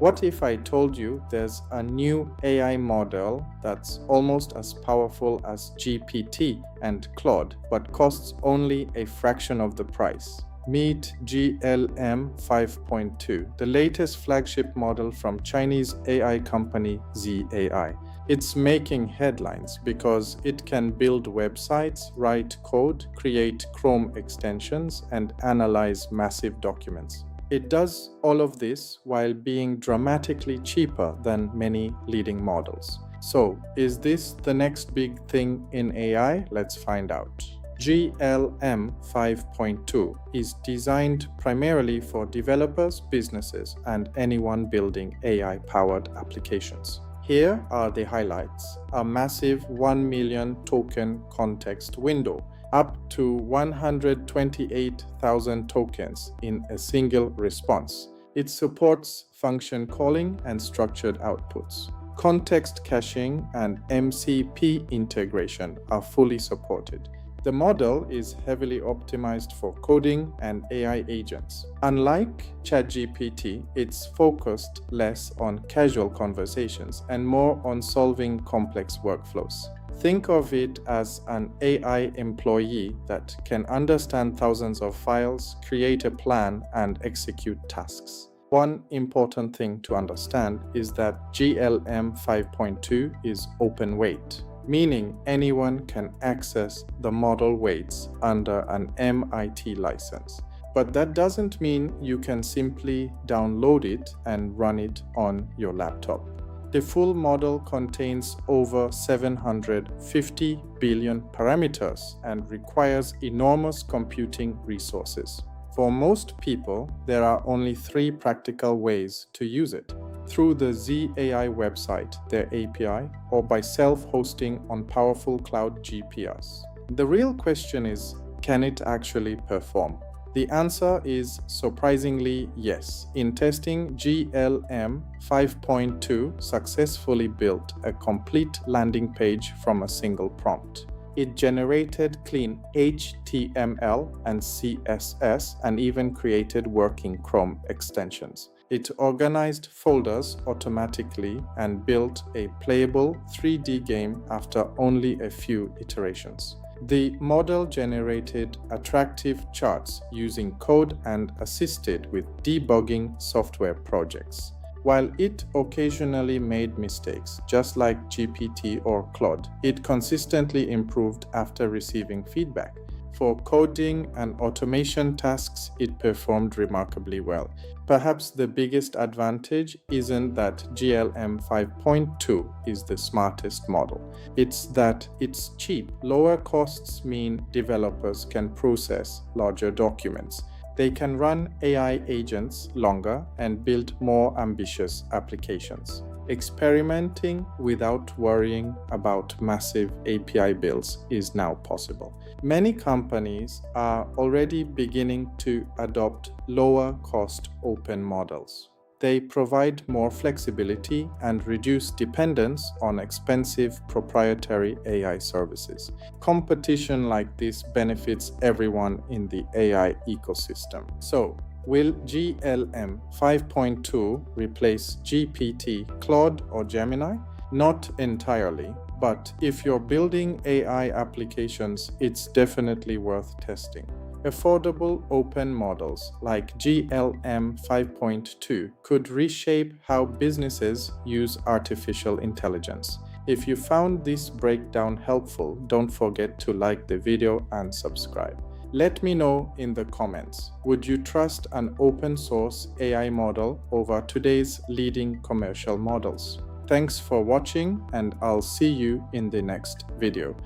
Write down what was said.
What if I told you there's a new AI model that's almost as powerful as GPT and Claude, but costs only a fraction of the price? Meet GLM 5.2, the latest flagship model from Chinese AI company ZAI. It's making headlines because it can build websites, write code, create Chrome extensions, and analyze massive documents. It does all of this while being dramatically cheaper than many leading models. So, is this the next big thing in AI? Let's find out. GLM 5.2 is designed primarily for developers, businesses, and anyone building AI-powered applications. Here are the highlights: a massive 1 million token context window, up to 128,000 tokens in a single response. It supports function calling and structured outputs. Context caching and MCP integration are fully supported. The model is heavily optimized for coding and AI agents. Unlike ChatGPT, it's focused less on casual conversations and more on solving complex workflows. Think of it as an AI employee that can understand thousands of files, create a plan, and execute tasks. One important thing to understand is that GLM 5.2 is open weight, meaning anyone can access the model weights under an MIT license. But that doesn't mean you can simply download it and run it on your laptop. The full model contains over 750 billion parameters and requires enormous computing resources. For most people, there are only 3 practical ways to use it: through the ZAI website, their API, or by self-hosting on powerful cloud GPUs. The real question is, can it actually perform? The answer is surprisingly yes. In testing, GLM 5.2 successfully built a complete landing page from a single prompt. It generated clean HTML and CSS and even created working Chrome extensions. It organized folders automatically and built a playable 3D game after only a few iterations. The model generated attractive charts using code and assisted with debugging software projects. While it occasionally made mistakes, just like GPT or Claude, it consistently improved after receiving feedback. For coding and automation tasks, it performed remarkably well. Perhaps the biggest advantage isn't that GLM 5.2 is the smartest model. It's that it's cheap. Lower costs mean developers can process larger documents. They can run AI agents longer and build more ambitious applications. Experimenting without worrying about massive API bills is now possible. Many companies are already beginning to adopt lower-cost open models. They provide more flexibility and reduce dependence on expensive proprietary AI services. Competition like this benefits everyone in the AI ecosystem. So, will GLM 5.2 replace GPT, Claude, or Gemini? Not entirely, but if you're building AI applications, it's definitely worth testing. Affordable open models like GLM 5.2 could reshape how businesses use artificial intelligence. If you found this breakdown helpful, don't forget to like the video and subscribe. Let me know in the comments, would you trust an open source AI model over today's leading commercial models? Thanks for watching, and I'll see you in the next video.